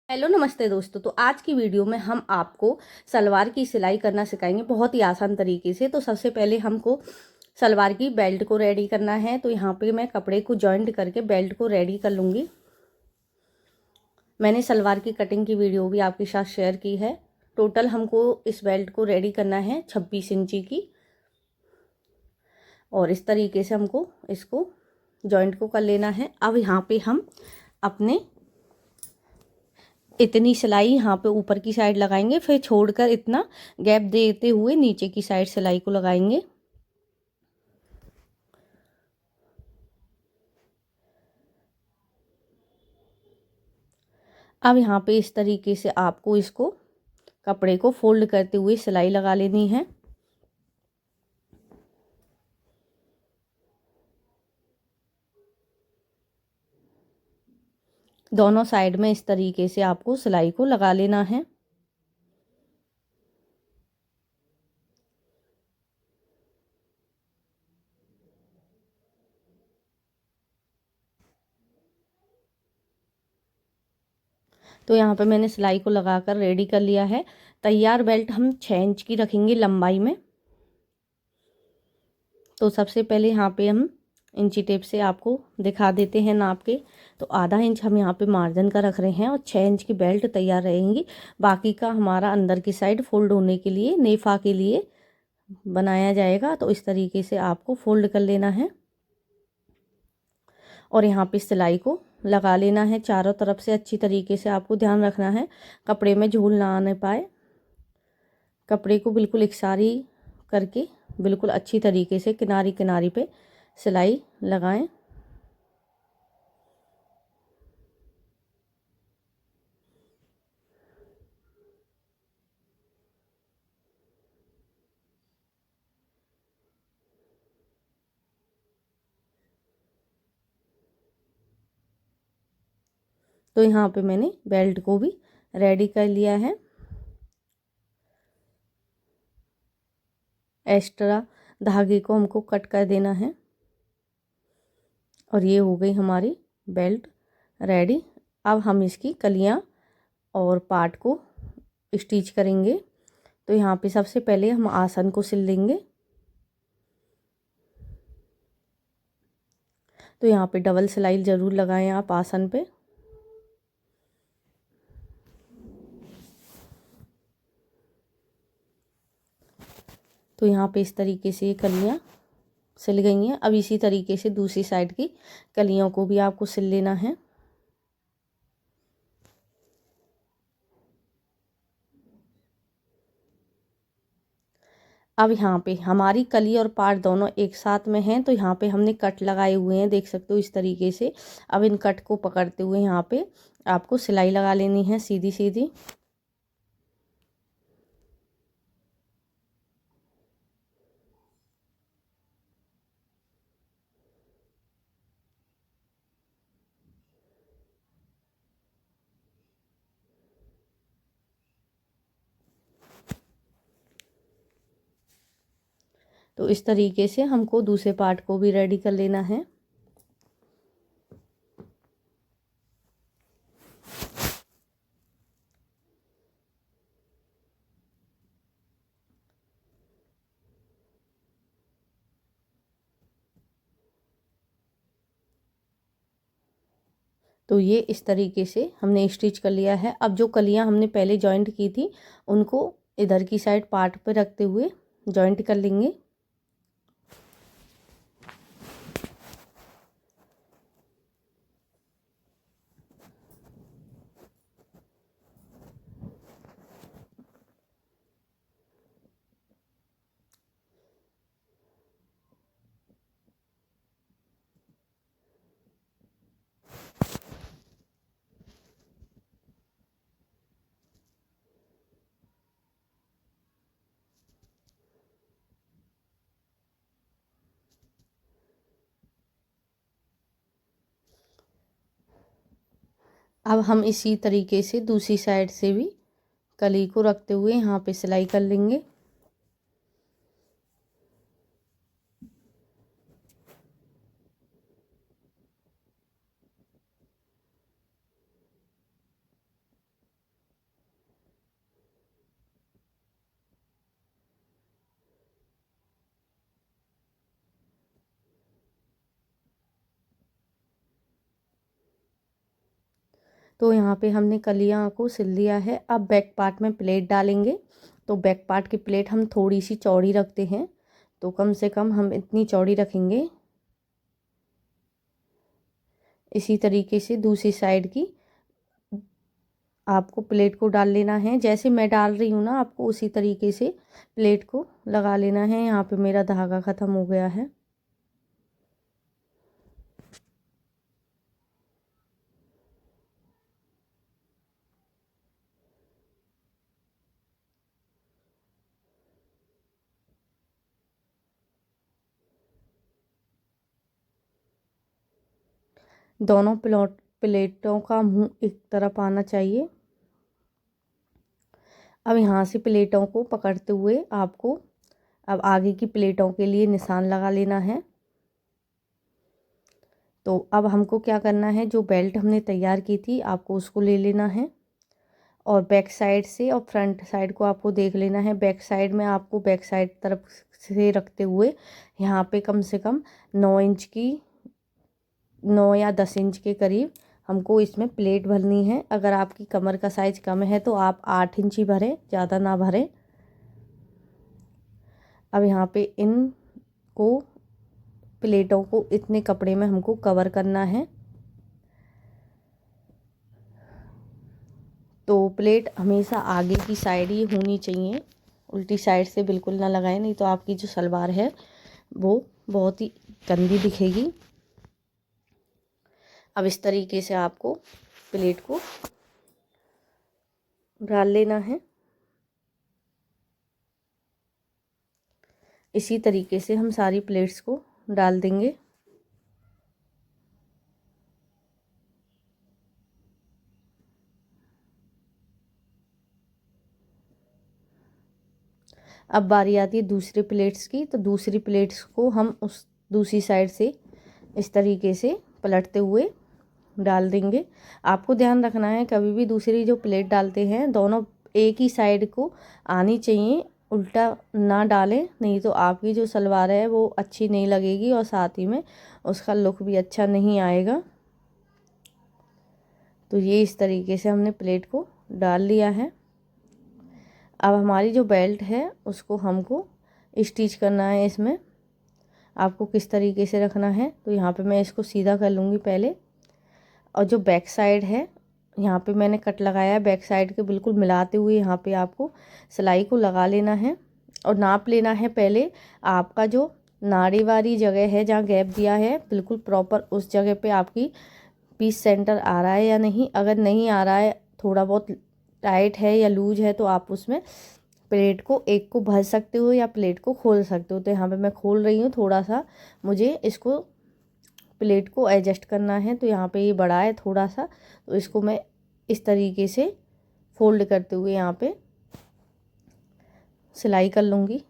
Hello नमस्ते दोस्तों। तो आज की वीडियो में हम आपको सलवार की सिलाई करना सिखाएंगे बहुत ही आसान तरीके से। तो सबसे पहले हमको सलवार की बेल्ट को रेडी करना है। तो यहाँ पे मैं कपड़े को जॉइंट करके बेल्ट को रेडी कर लूँगी। मैंने सलवार की कटिंग की वीडियो भी आपके साथ शेयर की है। टोटल हमको इस बेल्ट को रेडी करना है 26 इंची की, और इस तरीके से हमको इसको जॉइंट को कर लेना है। अब यहाँ पे हम अपने इतनी सिलाई यहाँ पे ऊपर की साइड लगाएंगे, फिर छोड़कर इतना गैप देते हुए नीचे की साइड सिलाई को लगाएंगे। अब यहाँ पे इस तरीके से आपको इसको कपड़े को फोल्ड करते हुए सिलाई लगा लेनी है। दोनों साइड में इस तरीके से आपको सिलाई को लगा लेना है। तो यहाँ पे मैंने सिलाई को लगाकर रेडी कर लिया है। तैयार बेल्ट हम 6 इंच की रखेंगे लंबाई में। तो सबसे पहले यहाँ पे हम इंची टेप से आपको दिखा देते हैं नाप के। तो आधा इंच हम यहाँ पे मार्जिन का रख रहे हैं और 6 इंच की बेल्ट तैयार रहेंगी। बाकी का हमारा अंदर की साइड फोल्ड होने के लिए, नेफा के लिए बनाया जाएगा। तो इस तरीके से आपको फोल्ड कर लेना है और यहाँ पे सिलाई को लगा लेना है चारों तरफ से। अच्छी तरीके से आपको ध्यान रखना है कपड़े में झूल ना आने पाए। कपड़े को बिल्कुल एकसारी करके बिल्कुल अच्छी तरीके से किनारी किनारी पे सिलाई लगाएं। तो यहाँ पे मैंने बेल्ट को भी रेडी कर लिया है। एक्स्ट्रा धागे को हमको कट कर देना है और ये हो गई हमारी बेल्ट रेडी। अब हम इसकी कलियां और पार्ट को स्टिच करेंगे। तो यहाँ पे सबसे पहले हम आसन को सिल लेंगे। तो यहाँ पे डबल सिलाई ज़रूर लगाएं आप आसन पे। तो यहाँ पे इस तरीके से ये कलियाँ सिल गई हैं। अब इसी तरीके से दूसरी साइड की कलियों को भी आपको सिल लेना है। अब यहाँ पे हमारी कली और पार्ट दोनों एक साथ में हैं। तो यहाँ पे हमने कट लगाए हुए हैं, देख सकते हो इस तरीके से। अब इन कट को पकड़ते हुए यहाँ पे आपको सिलाई लगा लेनी है सीधी सीधी। तो इस तरीके से हमको दूसरे पार्ट को भी रेडी कर लेना है। तो ये इस तरीके से हमने स्टिच कर लिया है। अब जो कलियां हमने पहले जॉइंट की थी उनको इधर की साइड पार्ट पे रखते हुए जॉइंट कर लेंगे। अब हम इसी तरीके से दूसरी साइड से भी कली को रखते हुए यहाँ पे सिलाई कर लेंगे। तो यहाँ पे हमने कलियाँ को सिल लिया है। अब बैक पार्ट में प्लेट डालेंगे। तो बैक पार्ट की प्लेट हम थोड़ी सी चौड़ी रखते हैं, तो कम से कम हम इतनी चौड़ी रखेंगे। इसी तरीके से दूसरी साइड की आपको प्लेट को डाल लेना है। जैसे मैं डाल रही हूँ ना, आपको उसी तरीके से प्लेट को लगा लेना है। यहाँ पे मेरा धागा ख़त्म हो गया है। दोनों प्लेटों का मुंह एक तरफ आना चाहिए। अब यहाँ से प्लेटों को पकड़ते हुए आपको अब आगे की प्लेटों के लिए निशान लगा लेना है। तो अब हमको क्या करना है, जो बेल्ट हमने तैयार की थी आपको उसको ले लेना है और बैक साइड से और फ्रंट साइड को आपको देख लेना है। बैक साइड में आपको बैक साइड तरफ से रखते हुए यहाँ पे कम से कम 9 या 10 इंच के करीब हमको इसमें प्लेट भरनी है। अगर आपकी कमर का साइज़ कम है तो आप 8 इंच ही भरें, ज़्यादा ना भरें। अब यहाँ पे इन को प्लेटों को इतने कपड़े में हमको कवर करना है। तो प्लेट हमेशा आगे की साइड ही होनी चाहिए, उल्टी साइड से बिल्कुल ना लगाएं, नहीं तो आपकी जो सलवार है वो बहुत ही गंदी दिखेगी। अब इस तरीके से आपको प्लेट को डाल लेना है। इसी तरीके से हम सारी प्लेट्स को डाल देंगे। अब बारी आती है दूसरी प्लेट्स की। तो दूसरी प्लेट्स को हम उस दूसरी साइड से इस तरीके से पलटते हुए डाल देंगे। आपको ध्यान रखना है, कभी भी दूसरी जो प्लेट डालते हैं दोनों एक ही साइड को आनी चाहिए, उल्टा ना डालें, नहीं तो आपकी जो सलवार है वो अच्छी नहीं लगेगी और साथ ही में उसका लुक भी अच्छा नहीं आएगा। तो ये इस तरीके से हमने प्लेट को डाल लिया है। अब हमारी जो बेल्ट है उसको हमको स्टिच करना है। इसमें आपको किस तरीके से रखना है, तो यहाँ पे मैं इसको सीधा कर लूँगी पहले। और जो बैक साइड है यहाँ पे मैंने कट लगाया है, बैक साइड के बिल्कुल मिलाते हुए यहाँ पे आपको सिलाई को लगा लेना है और नाप लेना है पहले। आपका जो नाड़ी वाली जगह है जहाँ गैप दिया है बिल्कुल प्रॉपर उस जगह पे आपकी पीस सेंटर आ रहा है या नहीं। अगर नहीं आ रहा है, थोड़ा बहुत टाइट है या लूज है, तो आप उसमें प्लेट को एक को भर सकते हो या प्लेट को खोल सकते हो। तो यहाँ पे मैं खोल रही हूँ, थोड़ा सा मुझे इसको प्लेट को एडजस्ट करना है। तो यहाँ पे ये बड़ा है थोड़ा सा, तो इसको मैं इस तरीके से फोल्ड करते हुए यहाँ पे सिलाई कर लूँगी।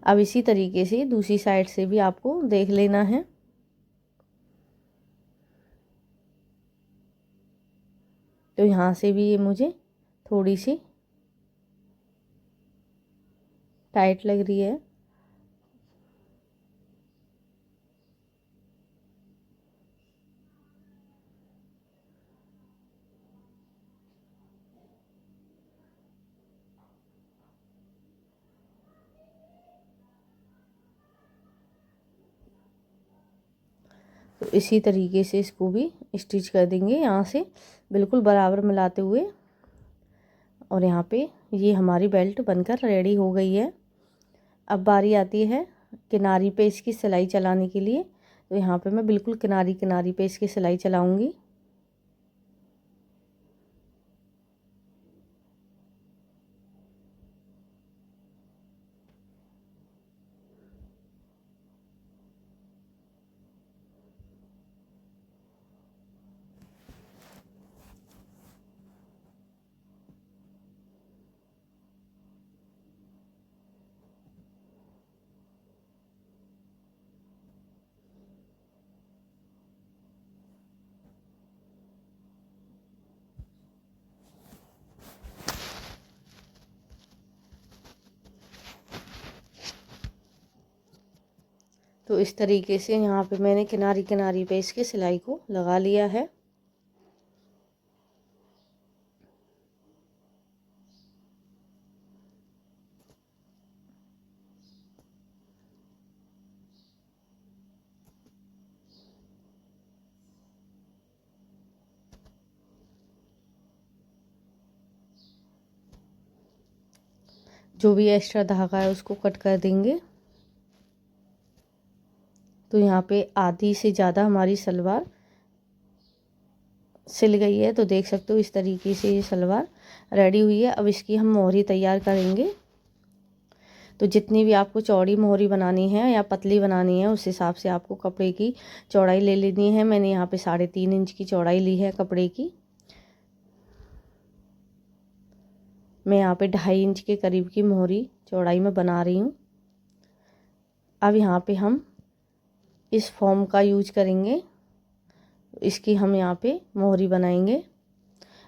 अब इसी तरीके से दूसरी साइड से भी आपको देख लेना है। तो यहाँ से भी ये मुझे थोड़ी सी टाइट लग रही है। तो इसी तरीके से इसको भी स्टिच कर देंगे, यहाँ से बिल्कुल बराबर मिलाते हुए। और यहाँ पे ये हमारी बेल्ट बनकर रेडी हो गई है। अब बारी आती है किनारी पे इसकी सिलाई चलाने के लिए। तो यहाँ पे मैं बिल्कुल किनारी किनारी पे इसकी सिलाई चलाऊंगी। तो इस तरीके से यहाँ पे मैंने किनारी किनारी पे इसके सिलाई को लगा लिया है। जो भी एक्स्ट्रा धागा है उसको कट कर देंगे। तो यहाँ पे आधी से ज़्यादा हमारी सलवार सिल गई है। तो देख सकते हो इस तरीके से ये सलवार रेडी हुई है। अब इसकी हम मोहरी तैयार करेंगे। तो जितनी भी आपको चौड़ी मोहरी बनानी है या पतली बनानी है उस हिसाब से आपको कपड़े की चौड़ाई ले लेनी है। मैंने यहाँ पे 3.5 इंच की चौड़ाई ली है कपड़े की। मैं यहाँ पे 2.5 इंच के करीब की मोहरी चौड़ाई में बना रही हूँ। अब यहाँ पे हम इस फॉर्म का यूज करेंगे। इसकी हम यहाँ पे मोहरी बनाएंगे।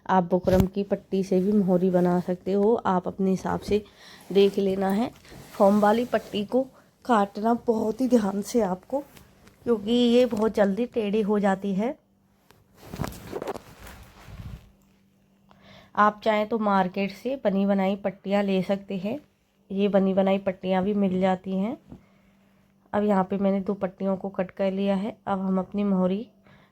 आप बुकरम की पट्टी से भी मोहरी बना सकते हो, आप अपने हिसाब से देख लेना है। फॉर्म वाली पट्टी को काटना बहुत ही ध्यान से आपको, क्योंकि ये बहुत जल्दी टेढ़ी हो जाती है। आप चाहें तो मार्केट से बनी बनाई पट्टियाँ ले सकते हैं। ये बनी बनाई पट्टियाँ भी मिल जाती हैं। अब यहाँ पे मैंने 2 पट्टियों को कट कर लिया है। अब हम अपनी मोहरी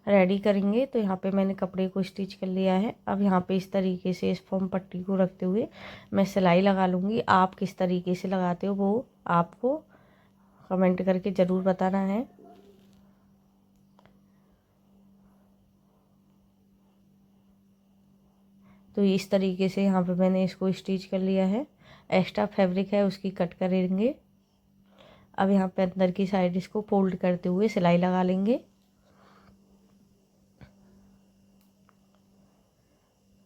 रेडी करेंगे। तो यहाँ पे मैंने कपड़े को स्टिच कर लिया है। अब यहाँ पे इस तरीके से इस फॉर्म पट्टी को रखते हुए मैं सिलाई लगा लूँगी। आप किस तरीके से लगाते हो वो आपको कमेंट करके ज़रूर बताना है। तो इस तरीके से यहाँ पे मैंने इसको स्टिच कर लिया है। एक्स्ट्रा फैब्रिक है उसकी कट करेंगे। अब यहाँ पे अंदर की साइड इसको फोल्ड करते हुए सिलाई लगा लेंगे।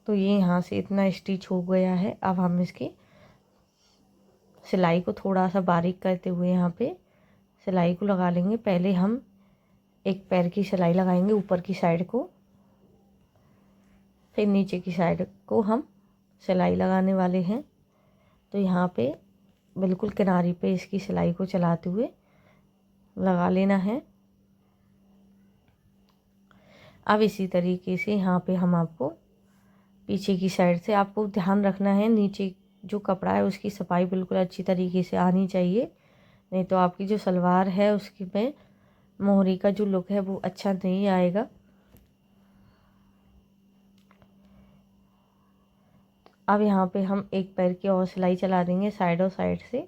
तो ये यहाँ से इतना स्टिच हो गया है। अब हम इसकी सिलाई को थोड़ा सा बारीक करते हुए यहाँ पे सिलाई को लगा लेंगे। पहले हम एक पैर की सिलाई लगाएंगे ऊपर की साइड को, फिर नीचे की साइड को हम सिलाई लगाने वाले हैं। तो यहाँ पे बिल्कुल किनारी पे इसकी सिलाई को चलाते हुए लगा लेना है। अब इसी तरीके से यहाँ पे हम आपको पीछे की साइड से आपको ध्यान रखना है, नीचे जो कपड़ा है उसकी सफाई बिल्कुल अच्छी तरीके से आनी चाहिए, नहीं तो आपकी जो सलवार है उसकी में मोहरी का जो लुक है वो अच्छा नहीं आएगा। अब यहाँ पे हम एक पैर की और सिलाई चला देंगे साइड और साइड से।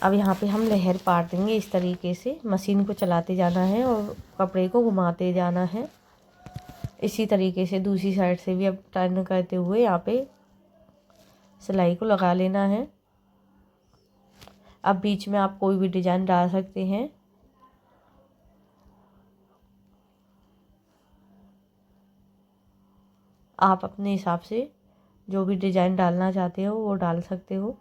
अब यहाँ पे हम लहर पार देंगे इस तरीके से। मशीन को चलाते जाना है और कपड़े को घुमाते जाना है। इसी तरीके से दूसरी साइड से भी अब टर्न करते हुए यहाँ पे सिलाई को लगा लेना है। अब बीच में आप कोई भी डिज़ाइन डाल सकते हैं। आप अपने हिसाब से जो भी डिज़ाइन डालना चाहते हो वो डाल सकते हो।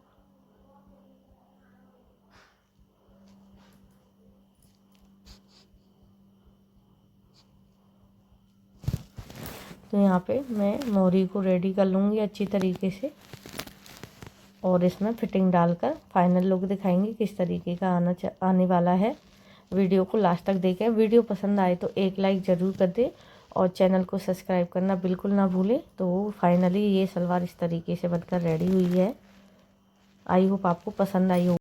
तो यहाँ पे मैं मोहरी को रेडी कर लूँगी अच्छी तरीके से और इसमें फिटिंग डालकर फाइनल लुक दिखाएंगे किस तरीके का आने वाला है। वीडियो को लास्ट तक देखें। वीडियो पसंद आए तो एक लाइक ज़रूर कर दें और चैनल को सब्सक्राइब करना बिल्कुल ना भूलें। तो फाइनली ये सलवार इस तरीके से बनकर रेडी हुई है। आई होप आपको पसंद आई हो।